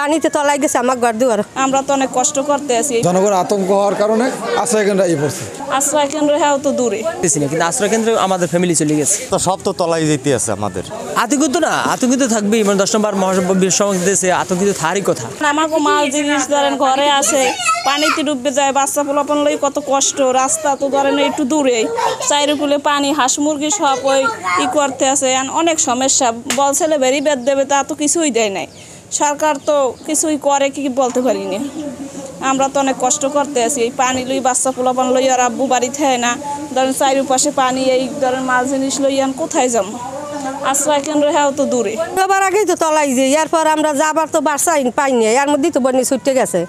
পানিতে তলায় গেছে আমার ঘর দুয়ার। আমরা তো অনেক কষ্ট করতে আছি, জনগণ আতঙ্ক হওয়ার কারণে আশ্রয় কেন্দ্রে পড়ছে। আশ্রয় কেন্দ্র হ্যাঁ তো দূরে, কিন্তু আশ্রয় কেন্দ্রে আমাদের ফ্যামিলি চলে গেছে। তো সব তো তলায় যেতে আছে আমাদের। আতঙ্কিত না, আতঙ্কিত থাকবেই, মানে 10 নম্বর মহাসড়ক দেশে আতঙ্কিত থাকারই কথা। আমাকে মাল জিনিস ধরেন ঘরে আসে, পানিতে ডুববে যায়, বাচ্চা পোলাপন লই কত কষ্ট, রাস্তা তো ধরেন একটু দূরে, চারিকুলে পানি, হাঁস মুরগি সব ওই করতে আছে, অনেক সমস্যা। বলছিলে বেরি বেদ দেবে, তা তো কিছুই দেয় নাই সরকার, তো কিছুই করে কি বলতে পারি না। আমরা তো অনেক কষ্ট করতে আছি, এই পানি লই বাচ্চা পোলাপান লই, আর আব্বু বাড়ি থাকে না, ধরেন চারিপাশে পানি, এই ধরেন মাল জিনিস লই কোথায় যাম, আশ্রয় কেন্দ্র হ্যাঁ তো দূরে। সবার আগেই তো তলাই যে, এরপর আমরা যাবার তো বাসা পাইনি, এর মধ্যেই তো বন্যা ছুটে গেছে,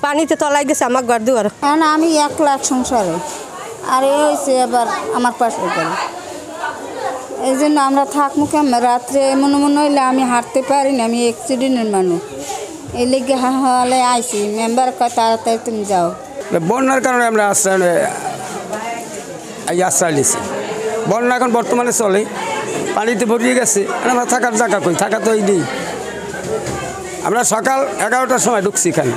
পানিতে তলায় গেছে আমার ঘর দুয়ার। কারণ আমি 1 লাখ সংসারে, আর এ হয়েছে এবার আমার পাশে করে, এই জন্য আমরা থাকবো কেমন রাত্রে, মনে হইলে আমি হাঁটতে পারি না, আমি অ্যাক্সিডেন্টের মানুষ, এই লেগে হলে আইসি মেম্বার কয় তাড়াতাড়ি তুমি যাও। বন্যার কারণে আমরা আশ্রয় নিয়েছি। বন্যা এখন বর্তমানে চলে, পানিতে ভরিয়ে গেছে, আমরা থাকার জায়গা কই, থাকা তো এই নেই। আমরা সকাল 11টার সময় ঢুকছি এখানে,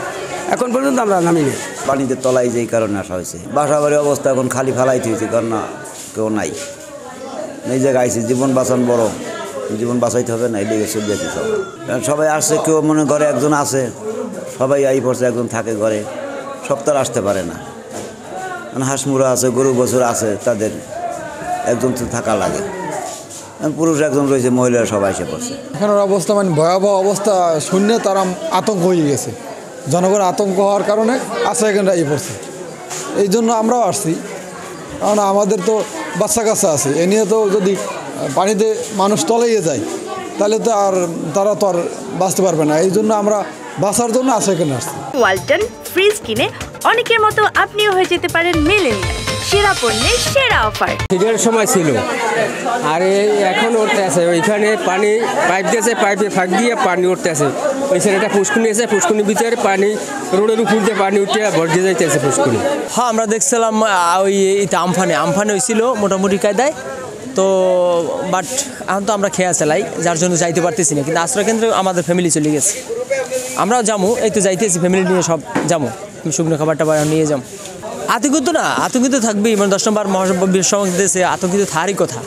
এখন পর্যন্ত আমরা নামিনি। পানিতে তলায় যেই কারণে আসা হয়েছে, বাসা বাড়ির অবস্থা এখন খালি ফালাইতে হয়েছে, কারণ না কেউ নাই, এই জায়গায় আইসি, জীবন বাঁচান বড়, জীবন বাঁচাইতে হবে না, এই দিকে চলে যেতে সব। সবাই আসছে, কেউ মনে ঘরে একজন আছে, সবাই আই পড়ছে, একজন থাকে ঘরে, সব তো আসতে পারে না। হাঁস মুরা আছে, গরু বছর আছে, তাদের একজন তো থাকা লাগে, পুরুষ একজন রয়েছে, মহিলারা সবাই এসে পড়ছে। এখানের অবস্থা মানে ভয়াবহ অবস্থা শুনে তারা আতঙ্ক হয়ে গেছে। জনগণ আতঙ্ক হওয়ার কারণে আশ্রয় কেন্দ্রে পড়ছে। এই জন্য আমরাও আসছি, কারণ আমাদের তো বাচ্চা কাচ্চা আছে, এ নিয়ে তো যদি পানিতে মানুষ তলাইয়ে যায় তাহলে তো আর তারা তো আর বাঁচতে পারবে না। এই জন্য আমরা বাঁচার জন্য আশ্রয় কেন্দ্রে আসছি। ওয়ালটন ফ্রিজ কিনে অনেকের মতো আপনিও হয়ে যেতে পারেন মিলেনিয়াল, সেরা পণ্যের সেরা অফার। শীতের সময় ছিল, আর এখন উঠতে আছে, ওইখানে পানি পাইপ দিয়েছে, পাইপে ফাঁক দিয়ে পানি উঠতে আছে, ওই সাইডে পুষ্কুনি আছে, পুষ্কুনির ভিতরে পানি রোডের উপর দিয়ে পানি উঠে ভর্তি যাইতেছে পুষ্কুনি। হ্যাঁ, আমরা দেখছিলাম ওই আমফানে হয়েছিল মোটামুটি কায়দায়, তো বাট এখন তো আমরা খেয়া চালাই, যার জন্য যাইতে পারতেছি না। কিন্তু আশ্রয় কেন্দ্রে আমাদের ফ্যামিলি চলে গেছে, আমরাও যাবো, এই তো যাইতেছি, ফ্যামিলি নিয়ে সব যাবো, শুকনো খাবারটা নিয়ে যাবো। আতঙ্কিত না, আতঙ্কিত থাকবেই, মানে 10 নম্বর মহাসড়ক দেশে আতঙ্কিত থাকারই কথা।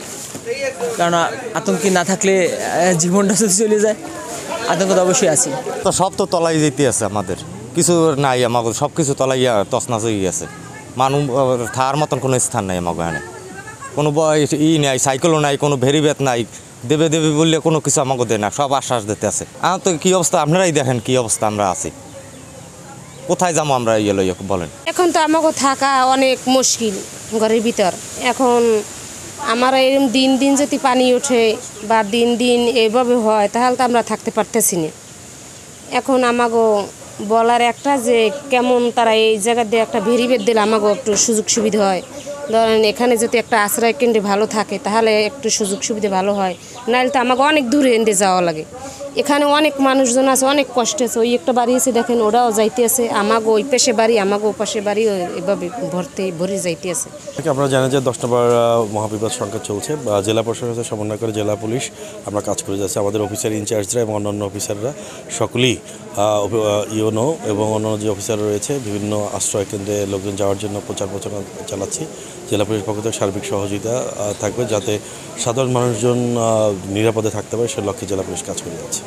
কারণ আতঙ্কি না থাকলে জীবনটা যদি চলে যায়, আতঙ্ক তো অবশ্যই আছে। তো সব তো তলায় যেতে আছে আমাদের, কিছু নাই আমাদের, সব কিছু তলাইয়া তছনাছ হয়ে গেছে। মানুষ থাকার মতন কোনো স্থান নাই আমাকে এখানে, কোনো নাই, সাইকেলও নাই, কোনো ভেরিবেত নাই, দেবে দেবে বললে কোনো কিছু আমাকে দেয় না, সব আশ্বাস দিতে আছে। আমার তো কী অবস্থা, আপনারাই দেখেন কী অবস্থা আমরা আছি, কোথায় যাবো আমরা লইয়া বলেন। এখন তো আমাকে থাকা অনেক মুশকিল ঘরের ভিতর। এখন আমার এরকম দিন দিন যদি পানি ওঠে বা দিন দিন এভাবে হয়, তাহলে তো আমরা থাকতে পারতেছি না। এখন আমাকে বলার একটা যে কেমন তারা এই জায়গা দিয়ে একটা ভেরিবেদ দিলে আমাকে একটু সুযোগ সুবিধা হয়। ধরেন এখানে যদি একটা আশ্রয় কেন্দ্রে ভালো থাকে, তাহলে একটু সুযোগ সুবিধা ভালো হয়, নাহলে তো আমাকে অনেক দূরে এনে যাওয়া লাগে। এখানে অনেক মানুষজন আছে, অনেক কষ্ট আছে। ওই একটা বাড়ি আছে দেখেন, ওরাও যাইতে আছে, আমাকে ওই পাশে বাড়ি, আমাকে ও পাশে বাড়ি, এভাবে ভরে যাইতে আছে। আপনারা জানেন যে 10 নম্বর মহাবিপদ সংকট চলছে, জেলা প্রশাসনের সাথে সমন্বয় করে জেলা পুলিশ আমরা কাজ করে যাচ্ছি। আমাদের অফিসার ইনচার্জরা এবং অন্যান্য অফিসাররা সকলেই ইউনো এবং অন্যান্য যে অফিসার রয়েছে বিভিন্ন আশ্রয় কেন্দ্রে লোকজন যাওয়ার জন্য প্রচার প্রচারণা চালাচ্ছি। জেলা পুলিশের পক্ষ থেকে সার্বিক সহযোগিতা থাকবে, যাতে সাধারণ মানুষজন নিরাপদে থাকতে পারে, সে লক্ষ্যে জেলা পুলিশ কাজ করে যাচ্ছে।